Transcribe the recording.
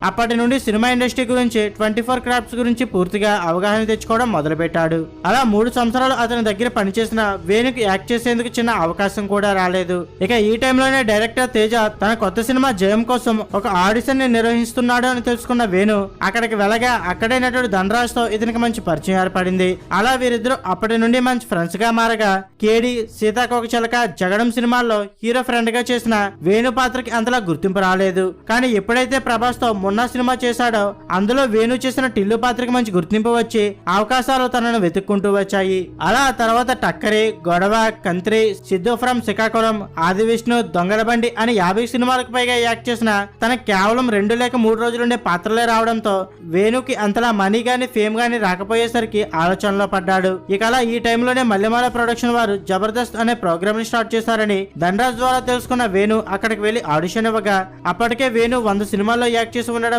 అప్పటి నుండి cinema industry గురించి 24 క్రాఫ్ట్స్ గురించి పూర్తిగా అవగాహన తెచ్చుకోవడం మొదలుపెట్టాడు. అలా 3 సంవత్సరాలు అతని దగ్గర పనిచేసిన వేణుకి యాక్ట్ చేసేందుకు చిన్న అవకాశం కూడా రాలేదు. ఇక ఈ టైంలోనే డైరెక్టర్ తేజ తన కొత్త సినిమా జయం కోసం ఒక ఆడిషన్ ని నిర్వహిస్తున్నాడు అని తెలుసుకున్న వేణు అక్కడికి వెళ్ళగా అక్కడే నటుడు ధనరాజ్ తో ఇతనికి మంచి పరిచయం ఏర్పడింది. అలా వీరిద్దరూ అప్పటి నుండి మంచి ఫ్రెండ్స్ గా మారగా కేడి, సీతాకోకచిలక, జగడం సినిమాల్లో హీరో ఫ్రెండ్ గా చేసిన వేణు పాత్రకి అంతలా గుర్తింపు రాలేదు. కానీ ఎప్పుడైతే ప్రభాస్ తో మొన్న సినిమా చేశాడో అందులో వేణు చేసిన టిల్లు పాత్రకి మంచి గుర్తింపు వచ్చి అవకాశాలు తనను వెతుక్కుంటూ వచ్చాయి. అలా తర్వాత టక్కరి, గొడవ, కంత్రి, సిద్ధు ఫ్రమ్ శ్రీకాకుళం, ఆది విష్ణు, దొంగల బండి అని 50 సినిమాలకు పైగా యాక్ట్ చేసిన తనకు కేవలం 2 లేక 3 రోజులుండే పాత్రలే రావడంతో వేణుకి అంతలా మనీ గాని ఫేమ్ గాని రాకపోయేసరికి ఆలోచనలో పడ్డాడు. ఇక అలా ఈ టైంలోనే మల్లెమాల ప్రొడక్షన్ వారు జబర్దస్త్ అనే ప్రోగ్రామ్ ని స్టార్ట్ చేశారని ధనరాజ్ ద్వారా తెలుసుకున్న వేణు అక్కడికి వెళ్లి ఆడిషన్ ఇవ్వగా అప్పటికే వేణు 100 సినిమాల్లో యాక్ట్ చేసి